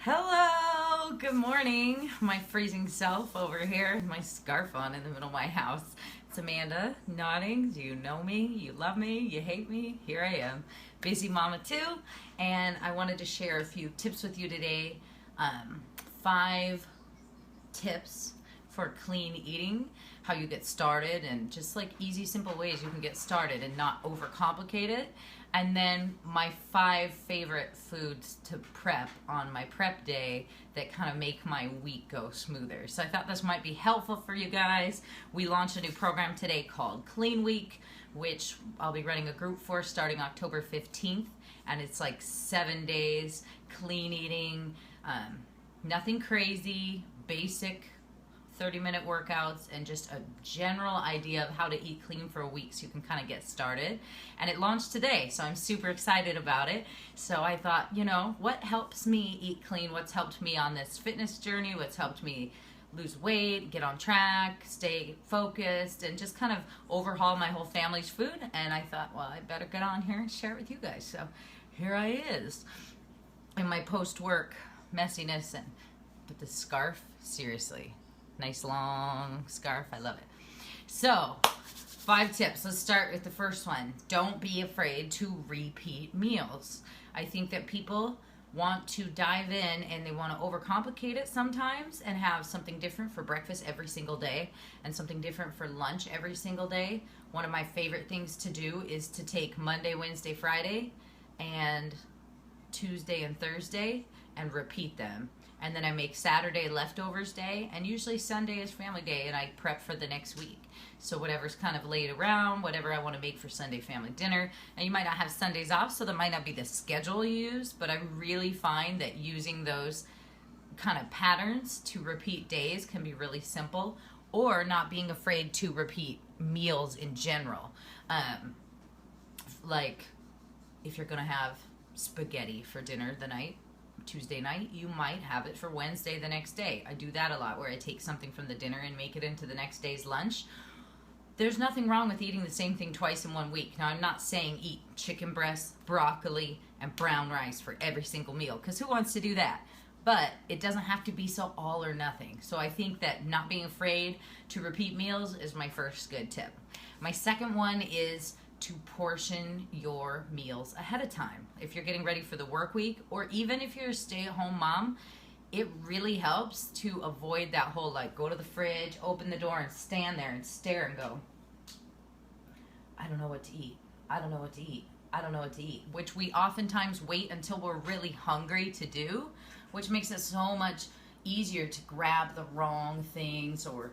Hello, good morning. My freezing self over here, with my scarf on in the middle of my house. It's Amanda nodding. Do you know me? You love me? You hate me? Here I am, busy mama too. And I wanted to share a few tips with you today. 5 tips for clean eating, how you get started, and just like easy, simple ways you can get started and not overcomplicate it. And then my 5 favorite foods to prep on my prep day that kind of make my week go smoother. So I thought this might be helpful for you guys. We launched a new program today called Clean Week, which I'll be running a group for starting October 15th. And it's like 7 days, clean eating, nothing crazy, basic 30-minute workouts, and just a general idea of how to eat clean for a week so you can kind of get started. And it launched today, so I'm super excited about it. So I thought, what helps me eat clean? What's helped me on this fitness journey? What's helped me lose weight, get on track, stay focused, and just kind of overhaul my whole family's food? And I thought, well, I better get on here and share it with you guys. So here I is in my post-work messiness, and but the scarf, seriously. Nice long scarf. I love it. So, 5 tips. Let's start with the first one. Don't be afraid to repeat meals. I think that people want to dive in and they want to overcomplicate it sometimes and have something different for breakfast every single day and something different for lunch every single day. One of my favorite things to do is to take Monday, Wednesday, Friday, and Tuesday and Thursday and repeat them. And then I make Saturday leftovers day, and usually Sunday is family day, and I prep for the next week. So whatever's kind of laid around, whatever I want to make for Sunday family dinner. And you might not have Sundays off, so that might not be the schedule you use, but I really find that using those kind of patterns to repeat days can be really simple, or not being afraid to repeat meals in general. Like if you're going to have spaghetti for dinner the night, Tuesday night, you might have it for Wednesday the next day. I do that a lot, where I take something from the dinner and make it into the next day's lunch. There's nothing wrong with eating the same thing twice in 1 week. Now, I'm not saying eat chicken breast, broccoli, and brown rice for every single meal, because who wants to do that? But it doesn't have to be so all or nothing. So I think that not being afraid to repeat meals is my first good tip. My second one is to portion your meals ahead of time. If you're getting ready for the work week, or even if you're a stay-at-home mom, it really helps to avoid that whole go to the fridge, open the door, and stand there and stare and go, I don't know what to eat. I don't know what to eat. I don't know what to eat, which we oftentimes wait until we're really hungry to do, which makes it so much easier to grab the wrong things, or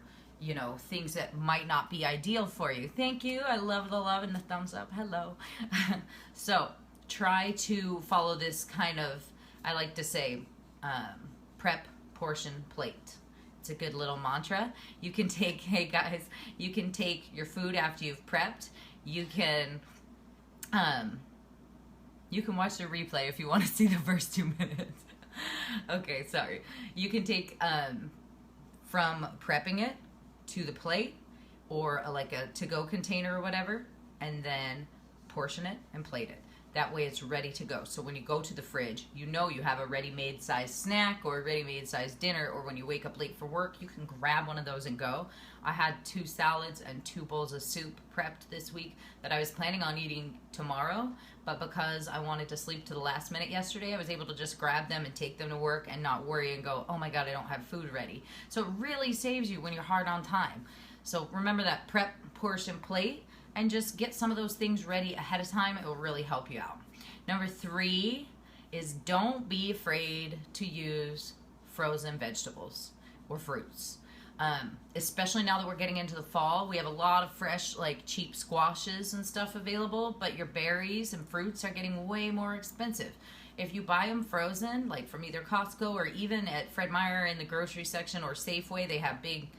things that might not be ideal for you. Thank you. I love the love and the thumbs up. Hello. So try to follow this kind of, I like to say, prep, portion, plate. It's a good little mantra. You can take, hey guys, you can take your food after you've prepped. You can watch the replay if you want to see the first 2 minutes. Okay, sorry. You can take from prepping it to the plate, or like a to-go container or whatever, and then portion it and plate it. That way it's ready to go. So when you go to the fridge, you have a ready-made size snack or a ready-made size dinner, or when you wake up late for work, you can grab one of those and go. I had 2 salads and 2 bowls of soup prepped this week that I was planning on eating tomorrow, but because I wanted to sleep to the last minute yesterday, I was able to just grab them and take them to work and not worry and go, oh my God, I don't have food ready. So it really saves you when you're hard on time. So remember that prep, portion, plate, and just get some of those things ready ahead of time. It will really help you out. Number 3 is don't be afraid to use frozen vegetables or fruits. Especially now that we're getting into the fall, we have a lot of fresh, cheap squashes and stuff available, but your berries and fruits are getting way more expensive. If you buy them frozen, from either Costco or even at Fred Meyer in the grocery section or Safeway, they have big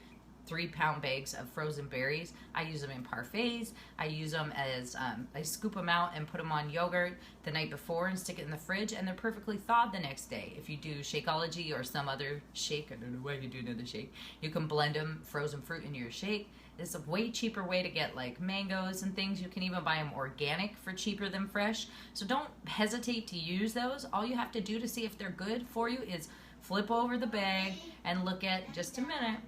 3-pound bags of frozen berries. I use them in parfaits. I use them as, I scoop them out and put them on yogurt the night before and stick it in the fridge, and they're perfectly thawed the next day. If you do Shakeology or some other shake, I don't know why you do another shake, you can blend them, frozen fruit into your shake, This is a way cheaper way to get like mangoes and things. You can even buy them organic for cheaper than fresh. So don't hesitate to use those. All you have to do to see if they're good for you is flip over the bag and look at, just a minute,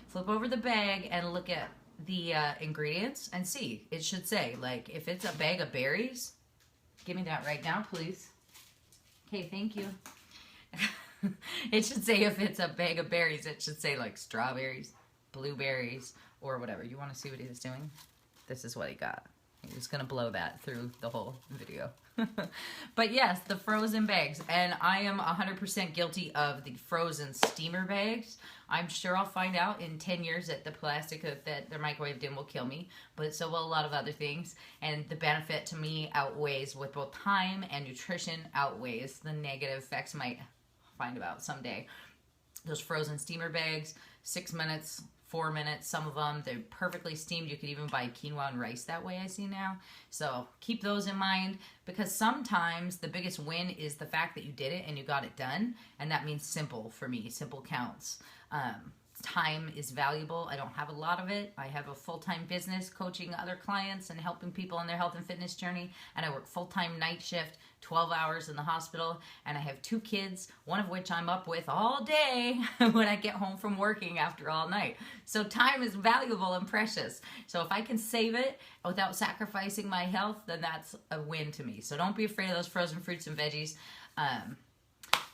flip over the bag and look at the ingredients and see. It should say, like, if it's a bag of berries, give me that right now, please. Okay, thank you. It should say, if it's a bag of berries, it should say like strawberries, blueberries, or whatever. You want to see what he was doing? This is what he got. He was going to blow that through the whole video. But yes, the frozen bags. And I am 100% guilty of the frozen steamer bags. I'm sure I'll find out in 10 years that the plastic that they're microwaved in will kill me. But so will a lot of other things. And the benefit to me outweighs, with both time and nutrition, outweighs the negative effects I might find about someday. Those frozen steamer bags, 6 minutes, 4 minutes, some of them, they're perfectly steamed. You could even buy quinoa and rice that way, I see now. So keep those in mind, because sometimes the biggest win is the fact that you did it and you got it done. And that means simple for me. Simple counts. Time is valuable. I don't have a lot of it. I have a full-time business coaching other clients and helping people on their health and fitness journey. And I work full-time night shift, 12 hours in the hospital. And I have 2 kids, one of which I'm up with all day when I get home from working after all night. So time is valuable and precious. So if I can save it without sacrificing my health, then that's a win to me. So don't be afraid of those frozen fruits and veggies.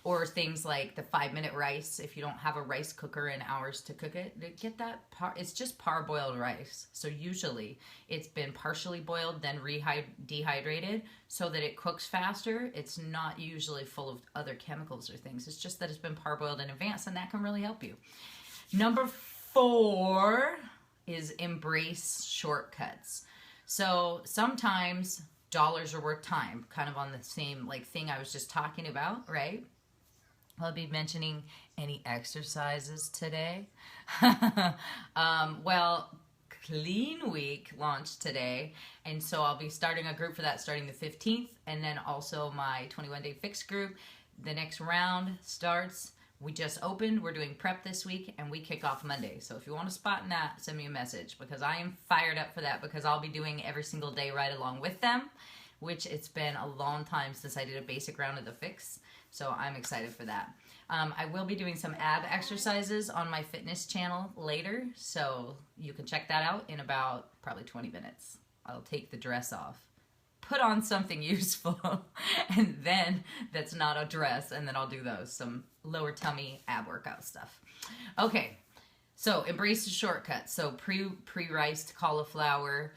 Or things like the 5-minute rice. If you don't have a rice cooker and hours to cook it, get that it's just parboiled rice. So usually it's been partially boiled, then dehydrated so that it cooks faster. It's not usually full of other chemicals or things. It's just that it's been parboiled in advance, and that can really help you. Number 4 is embrace shortcuts. So sometimes dollars are worth time, kind of on the same like thing I was just talking about, right? I'll be mentioning any exercises today. Well, Clean Week launched today, and so I'll be starting a group for that starting the 15th, and then also my 21-day fix group. The next round starts. We just opened. We're doing prep this week, and we kick off Monday. So if you want a spot in that, send me a message, because I am fired up for that, because I'll be doing every single day right along with them, which it's been a long time since I did a basic round of the fix. So I'm excited for that. I will be doing some ab exercises on my fitness channel later, so you can check that out in about probably 20 minutes. I'll take the dress off, put on something useful, and then that's not a dress, and then I'll do those, some lower tummy ab workout stuff. Okay, so embrace the shortcuts. So pre-riced cauliflower.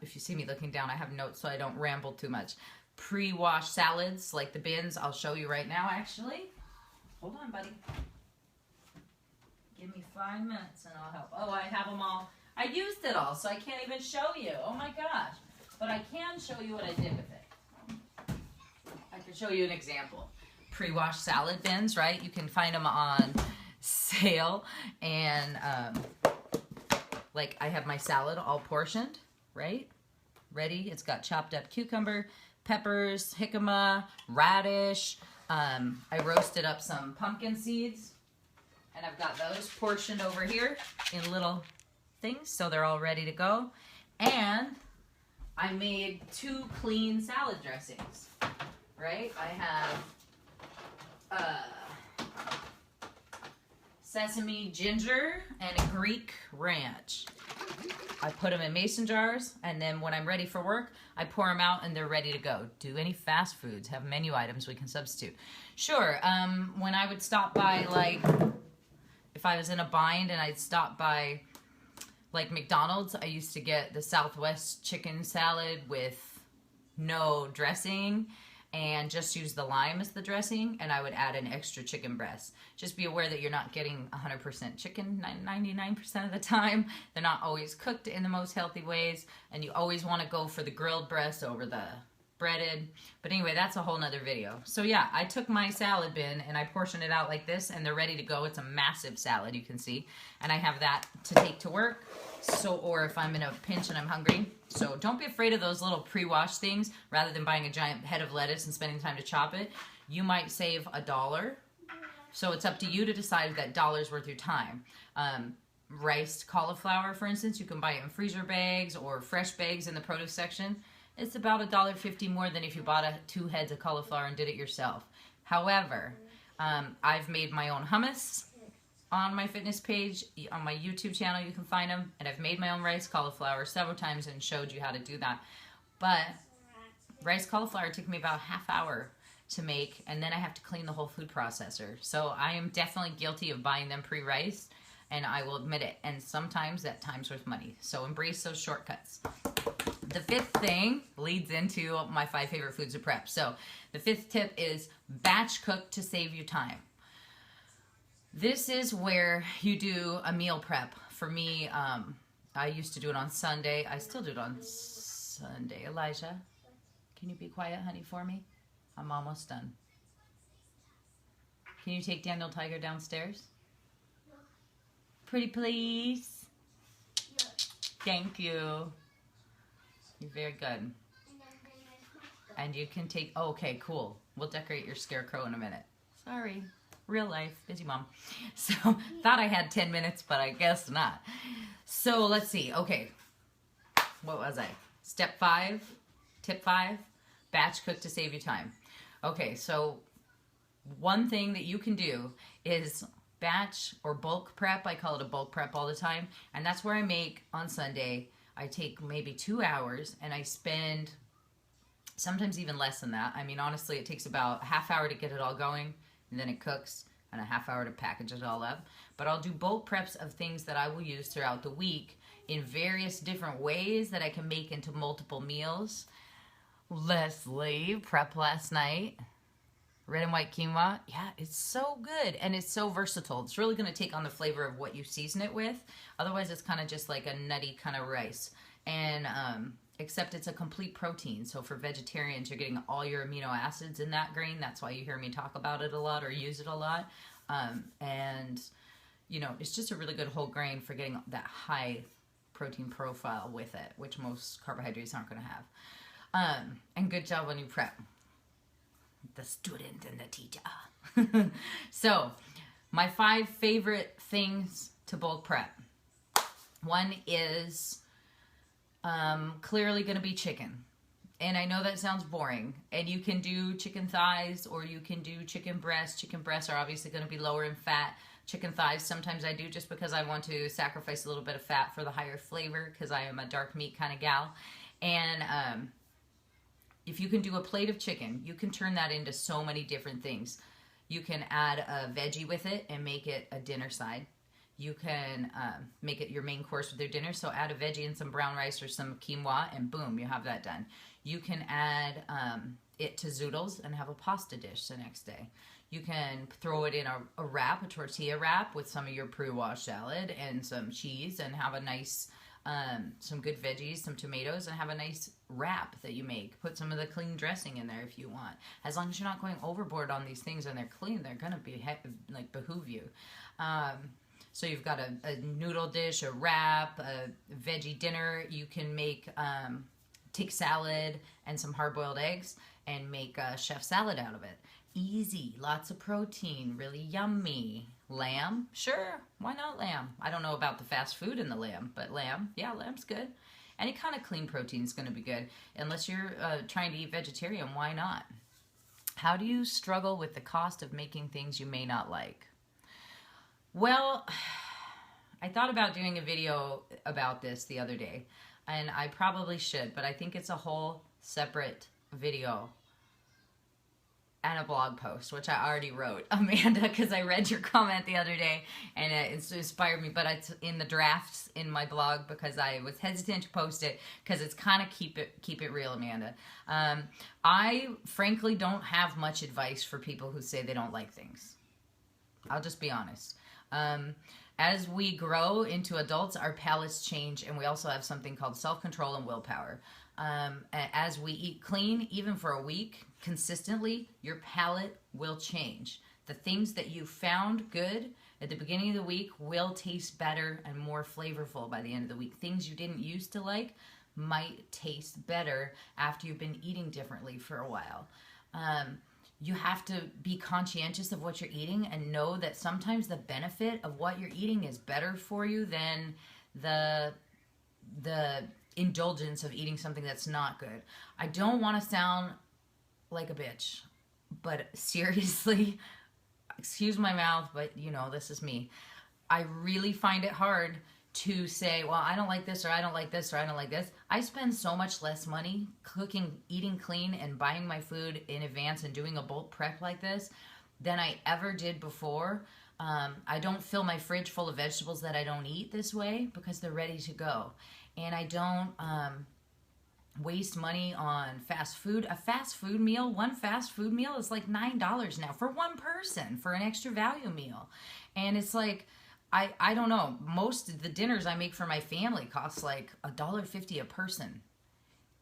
If you see me looking down, I have notes so I don't ramble too much. Pre-washed salads, like the bins, I'll show you right now, actually. Hold on, buddy. Give me 5 minutes and I'll help. Oh, I have them all. I used it all, so I can't even show you. Oh my gosh. But I can show you what I did with it. I can show you an example. Pre-washed salad bins, right? You can find them on sale. And like I have my salad all portioned, right? Ready. It's got chopped up cucumber, peppers, jicama, radish. I roasted up some pumpkin seeds, and I've got those portioned over here in little things, so they're all ready to go. And I made 2 clean salad dressings, right? I have sesame ginger and a Greek ranch. I put them in mason jars, and then when I'm ready for work, I pour them out and they're ready to go. Do any fast foods have menu items we can substitute? Sure. When I would stop by, like, if I was in a bind and I'd stop by, like, McDonald's, I used to get the Southwest chicken salad with no dressing and just use the lime as the dressing, and I would add an extra chicken breast. Just be aware that you're not getting 100% chicken 99% of the time. They're not always cooked in the most healthy ways, and you always want to go for the grilled breast over the breaded. But anyway, that's a whole nother video. So yeah, I took my salad bin and I portioned it out like this, and they're ready to go. It's a massive salad, you can see, and I have that to take to work. So, or if I'm in a pinch and I'm hungry. So don't be afraid of those little pre-washed things. Rather than buying a giant head of lettuce and spending time to chop it, you might save $1. So it's up to you to decide if that $1's worth your time. riced cauliflower, for instance, you can buy it in freezer bags or fresh bags in the produce section. It's about $1.50 more than if you bought 2 heads of cauliflower and did it yourself. However, I've made my own hummus on my fitness page. On my YouTube channel, you can find them. And I've made my own rice cauliflower several times and showed you how to do that. But rice cauliflower took me about a half hour to make, and then I have to clean the whole food processor. So I am definitely guilty of buying them pre-riced, and I will admit it. And sometimes that time's worth money. So embrace those shortcuts. The 5th thing leads into my 5 favorite foods to prep. So the 5th tip is batch cook to save you time. This is where you do a meal prep. For me, I used to do it on Sunday. I still do it on Sunday. Elijah, can you be quiet, honey, for me? I'm almost done. Can you take Daniel Tiger downstairs? Pretty please? Thank you. You're very good. And you can take, oh, okay, cool. We'll decorate your scarecrow in a minute. Sorry. Real life, busy mom. So, thought I had 10 minutes, but I guess not. So, let's see. Okay. What was I? Step 5, tip 5, batch cook to save you time. Okay, so one thing that you can do is batch or bulk prep. I call it a bulk prep all the time. And that's where I make on Sunday. I take maybe 2 hours and I spend sometimes even less than that. I mean, honestly, it takes about a half hour to get it all going, and then it cooks, and a half hour to package it all up. But I'll do bulk preps of things that I will use throughout the week in various different ways that I can make into multiple meals. Leslie, prep last night. Red and white quinoa. Yeah, it's so good. And it's so versatile. It's really going to take on the flavor of what you season it with. Otherwise, it's kind of just like a nutty kind of rice. And except it's a complete protein. So for vegetarians, you're getting all your amino acids in that grain. That's why you hear me talk about it a lot or use it a lot. And, you know, it's just a really good whole grain for getting that high protein profile with it, which most carbohydrates aren't going to have. And good job when you prep. The student and the teacher. So, my 5 favorite things to bulk prep. One is clearly going to be chicken. And I know that sounds boring. And you can do chicken thighs or you can do chicken breasts. Chicken breasts are obviously going to be lower in fat. Chicken thighs, sometimes I do just because I want to sacrifice a little bit of fat for the higher flavor because I am a dark meat kind of gal. And if you can do a plate of chicken, you can turn that into so many different things. You can add a veggie with it and make it a dinner side. You can make it your main course with your dinner. So add a veggie and some brown rice or some quinoa and boom, you have that done. You can add it to zoodles and have a pasta dish the next day. You can throw it in a wrap, a tortilla wrap with some of your pre-washed salad and some cheese and have a nice, some good veggies, some tomatoes, and have a nice wrap that you make. Put some of the clean dressing in there if you want. As long as you're not going overboard on these things and they're clean, they're going to be like behoove you. So you've got a noodle dish, a wrap, a veggie dinner. You can make, take salad and some hard-boiled eggs and make a chef salad out of it. Easy, lots of protein, really yummy. Lamb? Sure, why not lamb? I don't know about the fast food in the lamb, but lamb, yeah, lamb's good. Any kind of clean protein is going to be good. Unless you're trying to eat vegetarian, why not? How do you struggle with the cost of making things you may not like? Well, I thought about doing a video about this the other day, and I probably should, but I think it's a whole separate video and a blog post, which I already wrote, Amanda, because I read your comment the other day, and it inspired me, but it's in the drafts in my blog because I was hesitant to post it because it's kind of keep it real, Amanda. I frankly don't have much advice for people who say they don't like things. I'll just be honest. As we grow into adults, our palates change, and we also have something called self-control and willpower. As we eat clean, even for a week, consistently, your palate will change. The things that you found good at the beginning of the week will taste better and more flavorful by the end of the week. Things you didn't used to like might taste better after you've been eating differently for a while. you have to be conscientious of what you're eating and know that sometimes the benefit of what you're eating is better for you than the indulgence of eating something that's not good. I don't want to sound like a bitch, but seriously, excuse my mouth, but you know, this is me. I really find it hard to say, well, I don't like this, or I don't like this, or I don't like this. I spend so much less money cooking, eating clean, and buying my food in advance and doing a bulk prep like this than I ever did before. I don't fill my fridge full of vegetables that I don't eat this way because they're ready to go. And I don't waste money on fast food. A fast food meal, one fast food meal is like $9 now for one person for an extra value meal. And it's like, I don't know, most of the dinners I make for my family cost like $1.50 a person,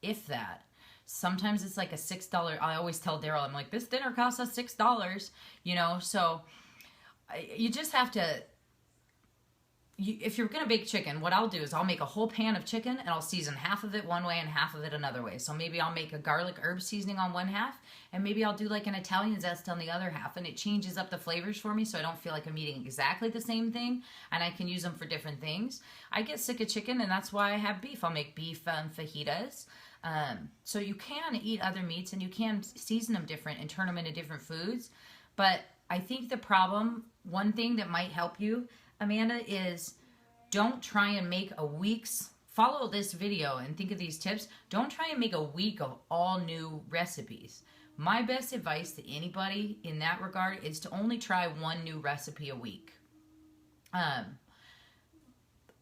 if that. Sometimes it's like a $6. I always tell Daryl, I'm like, this dinner costs us $6, you know. So you just have to, if you're going to bake chicken, what I'll do is I'll make a whole pan of chicken and I'll season half of it one way and half of it another way. So maybe I'll make a garlic herb seasoning on one half, and maybe I'll do like an Italian zest on the other half, and it changes up the flavors for me so I don't feel like I'm eating exactly the same thing, and I can use them for different things. I get sick of chicken, and that's why I have beef. I'll make beef fajitas. So you can eat other meats and you can season them different and turn them into different foods. But I think the problem, one thing that might help you, Amanda, is don't try and make a week's, follow this video and think of these tips. Don't try and make a week of all new recipes. My best advice to anybody in that regard is to only try one new recipe a week.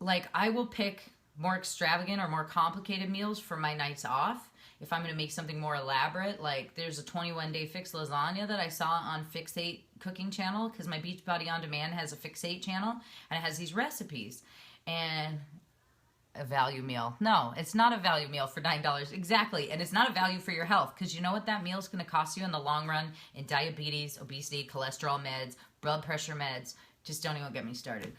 Like I will pick more extravagant or more complicated meals for my nights off. If I'm going to make something more elaborate, like there's a 21-day fix lasagna that I saw on Fix8 cooking channel, because my Beachbody On Demand has a Fix8 channel, and it has these recipes. And a value meal. No, it's not a value meal for $9. Exactly. And it's not a value for your health, because you know what that meal is going to cost you in the long run in diabetes, obesity, cholesterol meds, blood pressure meds. Just don't even get me started.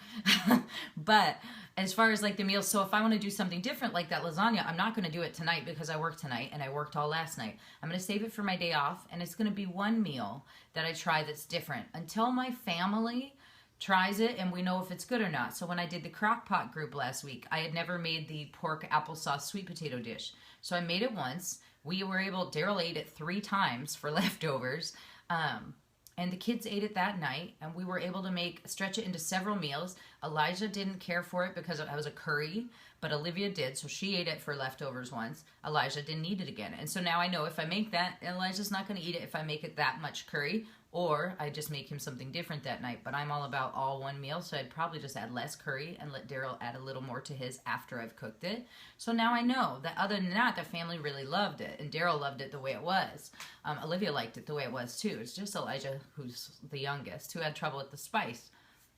But as far as like the meals, so if I want to do something different like that lasagna, I'm not going to do it tonight because I work tonight and I worked all last night. I'm going to save it for my day off, and it's going to be one meal that I try that's different until my family tries it and we know if it's good or not. So when I did the Crock-Pot group last week, I had never made the pork applesauce sweet potato dish. So I made it once. We were able, Daryl ate it 3 times for leftovers. And the kids ate it that night, and we were able to stretch it into several meals. Elijah didn't care for it because it was a curry, but Olivia did, so she ate it for leftovers once. Elijah didn't eat it again. And so now I know if I make that, Elijah's not going to eat it if I make it that much curry, or I just make him something different that night. But I'm all about all one meal, so I'd probably just add less curry and let Daryl add a little more to his after I've cooked it. So now I know that other than that, the family really loved it, and Daryl loved it the way it was. Olivia liked it the way it was too. It's just Elijah, who's the youngest, who had trouble with the spice.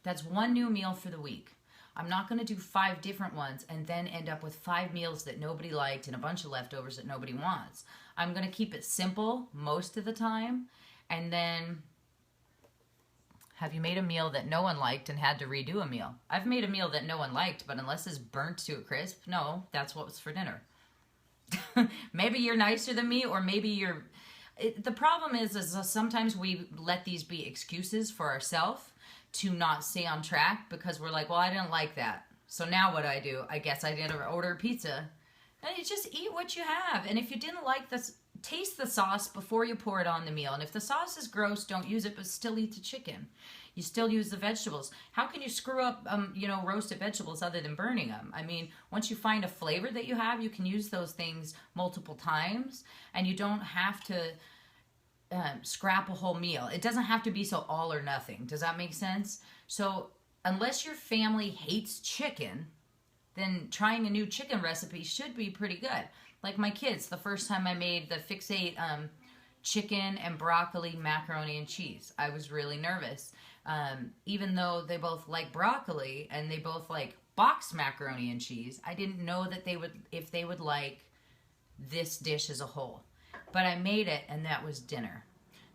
That's one new meal for the week. I'm not going to do 5 different ones and then end up with 5 meals that nobody liked and a bunch of leftovers that nobody wants. I'm going to keep it simple most of the time. And then, have you made a meal that no one liked and had to redo a meal? I've made a meal that no one liked, but unless it's burnt to a crisp, no, that's what was for dinner. Maybe you're nicer than me, or maybe you're... the problem is sometimes we let these be excuses for ourselves to not stay on track, because we're like, well, I didn't like that. So now what do? I guess I did order pizza. And you just eat what you have. And if you didn't like this, taste the sauce before you pour it on the meal. And if the sauce is gross, don't use it, but still eat the chicken. You still use the vegetables. How can you screw up, roasted vegetables other than burning them? I mean, once you find a flavor that you have, you can use those things multiple times, and you don't have to scrap a whole meal. It doesn't have to be so all or nothing. Does that make sense? So unless your family hates chicken, then trying a new chicken recipe should be pretty good. Like my kids, the first time I made the Fix8 chicken and broccoli, macaroni and cheese, I was really nervous. Even though they both like broccoli and they both like boxed macaroni and cheese, I didn't know that if they would like this dish as a whole. But I made it, and that was dinner.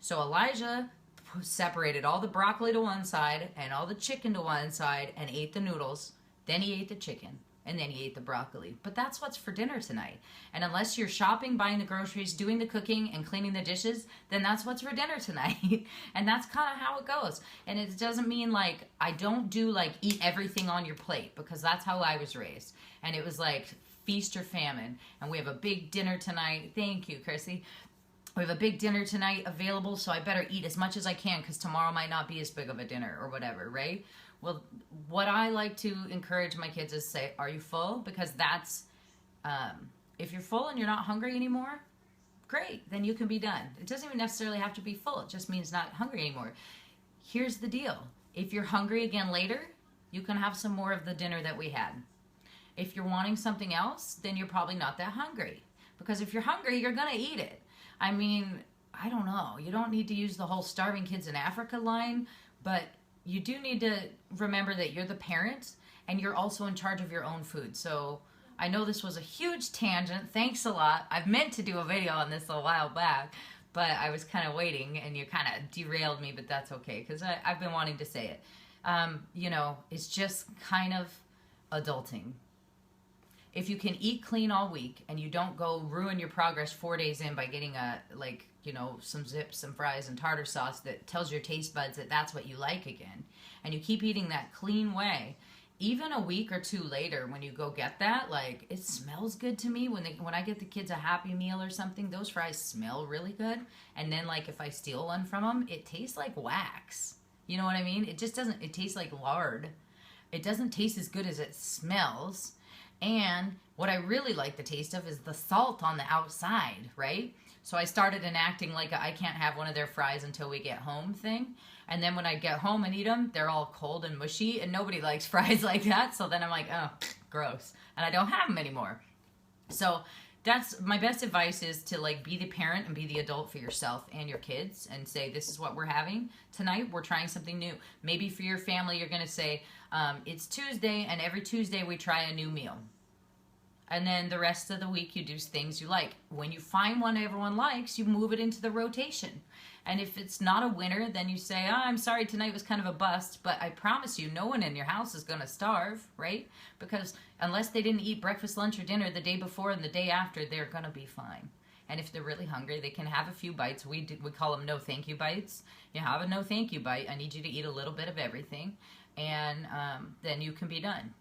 So Elijah separated all the broccoli to one side and all the chicken to one side and ate the noodles. Then he ate the chicken. and then you ate the broccoli. But that's what's for dinner tonight. And unless you're shopping, buying the groceries, doing the cooking, and cleaning the dishes, then that's what's for dinner tonight. And that's kind of how it goes. And it doesn't mean like, I don't do like eat everything on your plate, because that's how I was raised. And it was like feast or famine. And we have a big dinner tonight. Thank you, Chrissy. We have a big dinner tonight available, so I better eat as much as I can, because tomorrow might not be as big of a dinner or whatever, right? Well, what I like to encourage my kids is say, are you full? Because that's, if you're full and you're not hungry anymore, great, then you can be done. It doesn't even necessarily have to be full. It just means not hungry anymore. Here's the deal. If you're hungry again later, you can have some more of the dinner that we had. If you're wanting something else, then you're probably not that hungry. Because if you're hungry, you're going to eat it. I mean, I don't know. You don't need to use the whole starving kids in Africa line, but you do need to remember that you're the parent and you're also in charge of your own food. So I know this was a huge tangent. Thanks a lot. I've meant to do a video on this a while back, but I was kind of waiting and you kind of derailed me, but that's okay because I've been wanting to say it. You know, it's just kind of adulting. If you can eat clean all week and you don't go ruin your progress 4 days in by getting some zips, some fries and tartar sauce that tells your taste buds that that's what you like again, and you keep eating that clean way, even a week or two later when you go get that, like, it smells good to me. When I get the kids a Happy Meal or something, those fries smell really good. And then, like, if I steal one from them, it tastes like wax. You know what I mean? It just doesn't, it tastes like lard. It doesn't taste as good as it smells. And what I really like the taste of is the salt on the outside, right? So I started enacting like a I can't have one of their fries until we get home thing. And then when I get home and eat them, they're all cold and mushy, and nobody likes fries like that. So then I'm like, oh, gross. And I don't have them anymore. So that's my best advice, is to like be the parent and be the adult for yourself and your kids and say, this is what we're having tonight. We're trying something new. Maybe for your family, you're going to say, it's Tuesday and every Tuesday we try a new meal. And then the rest of the week you do things you like. When you find one everyone likes, you move it into the rotation. And if it's not a winner, then you say, oh, I'm sorry, tonight was kind of a bust, but I promise you no one in your house is going to starve, right? Because unless they didn't eat breakfast, lunch, or dinner the day before and the day after, they're going to be fine. And if they're really hungry, they can have a few bites. We call them no thank you bites. You have a no thank you bite. I need you to eat a little bit of everything. And then you can be done.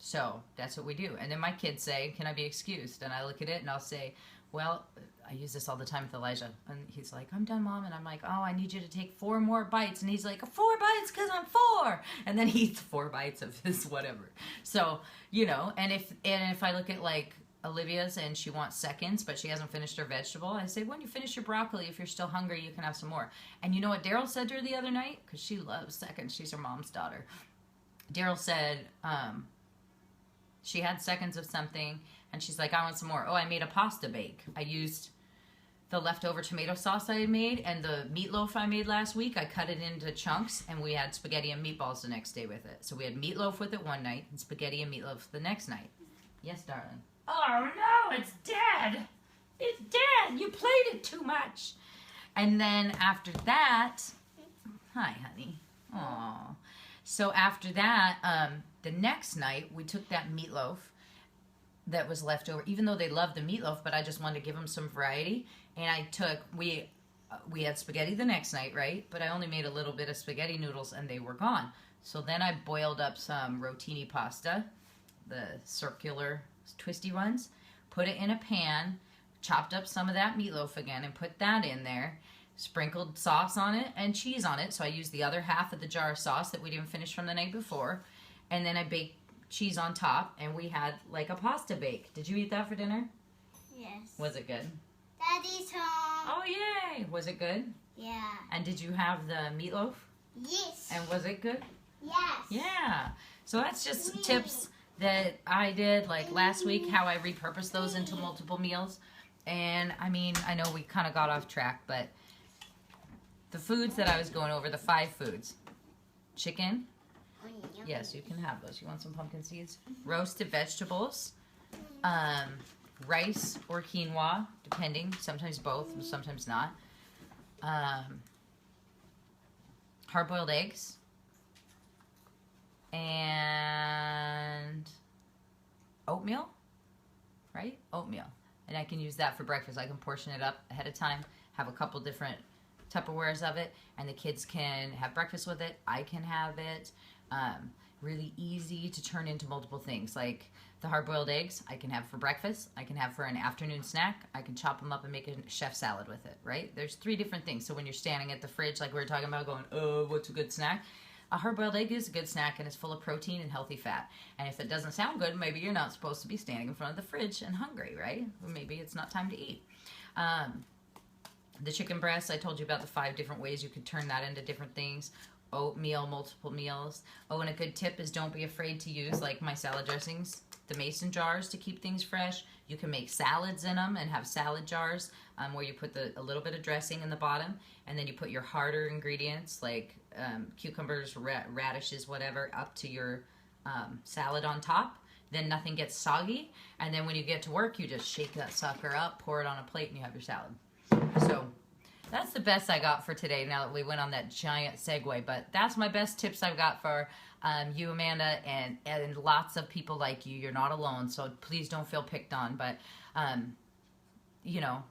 So that's what we do. And then my kids say, can I be excused? And I look at it and I'll say, well, I use this all the time with Elijah. And he's like, I'm done, Mom. And I'm like, oh, I need you to take 4 more bites. And he's like, 4 bites because I'm 4. And then he eats 4 bites of his whatever. So, you know, and if I look at like Olivia's and she wants seconds, but she hasn't finished her vegetable, I say, when you finish your broccoli, if you're still hungry, you can have some more. And you know what Daryl said to her the other night? Because she loves seconds. She's her mom's daughter. Daryl said, she had seconds of something, and she's like, I want some more. Oh, I made a pasta bake. I used the leftover tomato sauce I had made and the meatloaf I made last week. I cut it into chunks, and we had spaghetti and meatballs the next day with it. So we had meatloaf with it one night and spaghetti and meatloaf the next night. Yes, darling. Oh, no, it's dead. It's dead. You played it too much. And then after that, hi, honey. Aw. So after that, the next night, we took that meatloaf that was left over, even though they loved the meatloaf, but I just wanted to give them some variety. And we had spaghetti the next night, right? But I only made a little bit of spaghetti noodles and they were gone. So then I boiled up some rotini pasta, the circular twisty ones, put it in a pan, chopped up some of that meatloaf again and put that in there, sprinkled sauce on it and cheese on it. So I used the other half of the jar of sauce that we didn't finish from the night before. And then I baked cheese on top, and we had like a pasta bake. Did you eat that for dinner? Yes. Was it good? Daddy's home. Oh, yay. Was it good? Yeah. And did you have the meatloaf? Yes. And was it good? Yes. Yeah. So that's just tips that I did like last week, how I repurposed those into multiple meals. And I mean, I know we kind of got off track, but the foods that I was going over, the 5 foods. Chicken. Yes, you can have those. You want some pumpkin seeds? Roasted vegetables, rice or quinoa, depending. Sometimes both, sometimes not. Hard-boiled eggs. And oatmeal, right? Oatmeal. And I can use that for breakfast. I can portion it up ahead of time, have a couple different Tupperwares of it, and the kids can have breakfast with it. I can have it. Really easy to turn into multiple things. Like the hard-boiled eggs, I can have for breakfast. I can have for an afternoon snack. I can chop them up and make a chef salad with it, right? There's 3 different things. So when you're standing at the fridge, like we were talking about, going, oh, what's a good snack? A hard-boiled egg is a good snack, and it's full of protein and healthy fat. And if it doesn't sound good, maybe you're not supposed to be standing in front of the fridge and hungry, right? Or maybe it's not time to eat. The chicken breast, I told you about the 5 different ways you could turn that into different things. Oatmeal, multiple meals. Oh, and a good tip is don't be afraid to use, like my salad dressings, the mason jars to keep things fresh. You can make salads in them and have salad jars where you put a little bit of dressing in the bottom, and then you put your harder ingredients like cucumbers, radishes, whatever, up to your salad on top. Then nothing gets soggy, and then when you get to work, you just shake that sucker up, pour it on a plate, and you have your salad. So that's the best I got for today, now that we went on that giant segue. But that's my best tips I've got for you, Amanda, and lots of people like you. You're not alone, so please don't feel picked on. But, you know,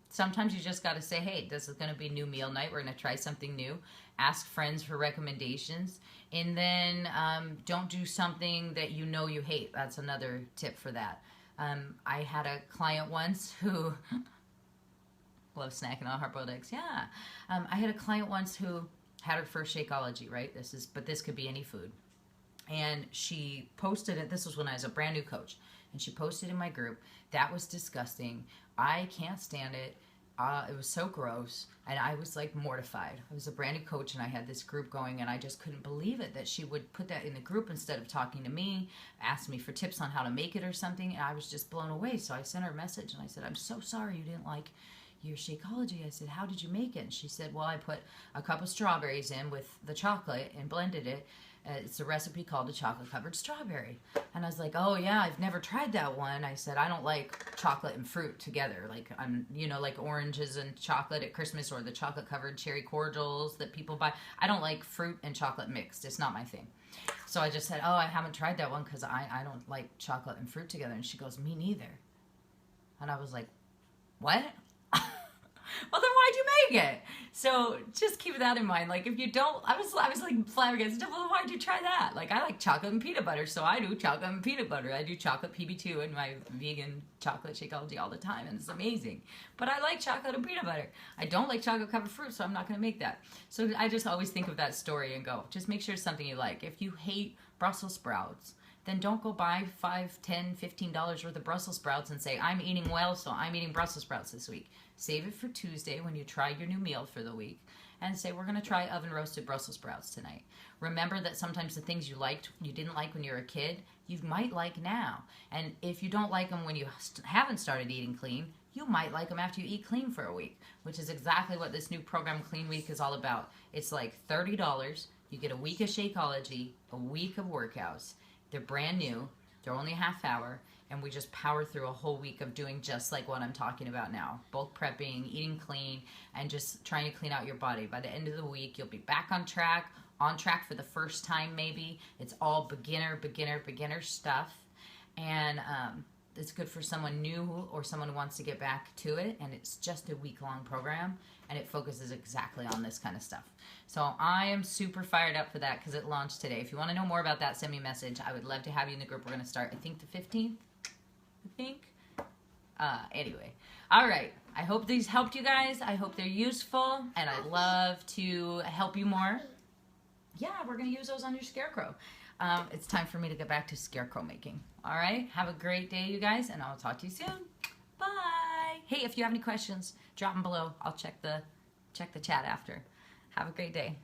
sometimes you just got to say, hey, this is going to be new meal night. We're going to try something new. Ask friends for recommendations. And then don't do something that you know you hate. That's another tip for that. I had a client once who... love snacking on hard-boiled eggs. Yeah. I had a client once who had her first Shakeology, right? But this could be any food. And she posted it. This was when I was a brand new coach. And she posted in my group, that was disgusting. I can't stand it. It was so gross. And I was like mortified. I was a brand new coach and I had this group going and I just couldn't believe it that she would put that in the group instead of talking to me, ask me for tips on how to make it or something. And I was just blown away. So I sent her a message and I said, I'm so sorry you didn't like your Shakeology. I said, how did you make it? And she said, well, I put a cup of strawberries in with the chocolate and blended it. It's a recipe called a chocolate covered strawberry. And I was like, oh yeah, I've never tried that one. I said, I don't like chocolate and fruit together. Like like oranges and chocolate at Christmas, or the chocolate covered cherry cordials that people buy. I don't like fruit and chocolate mixed. It's not my thing. So I just said, oh, I haven't tried that one because I don't like chocolate and fruit together. And she goes, me neither. And I was like, what? Well, then why'd you make it? So just keep that in mind. Like if you don't, I was like flabbergasted. Well, why'd you try that? Like I like chocolate and peanut butter, so I do chocolate and peanut butter. I do chocolate PB2 in my vegan chocolate Shakeology all the time, and it's amazing. But I like chocolate and peanut butter. I don't like chocolate covered fruit, so I'm not going to make that. So I just always think of that story and go, just make sure it's something you like. If you hate Brussels sprouts, then don't go buy $5, $10, $15 worth of Brussels sprouts and say, I'm eating well, so I'm eating Brussels sprouts this week. Save it for Tuesday when you try your new meal for the week and say, we're going to try oven roasted Brussels sprouts tonight. Remember that sometimes the things you didn't like when you were a kid, you might like now. And if you don't like them when you haven't started eating clean, you might like them after you eat clean for a week, which is exactly what this new program Clean Week is all about. It's like $30. You get a week of Shakeology, a week of workouts. They're brand new. They're only a half hour. And we just power through a whole week of doing just like what I'm talking about now. Bulk prepping, eating clean, and just trying to clean out your body. By the end of the week, you'll be back on track for the first time maybe. It's all beginner stuff. And it's good for someone new or someone who wants to get back to it. And it's just a week-long program. And it focuses exactly on this kind of stuff. So I am super fired up for that because it launched today. If you want to know more about that, send me a message. I would love to have you in the group. We're going to start, I think, the 15th. Anyway. All right. I hope these helped you guys. I hope they're useful. And I'd love to help you more. Yeah, we're going to use those on your scarecrow. It's time for me to get back to scarecrow making. All right. Have a great day, you guys. And I'll talk to you soon. Bye. Hey, if you have any questions, drop them below. I'll check the chat after. Have a great day.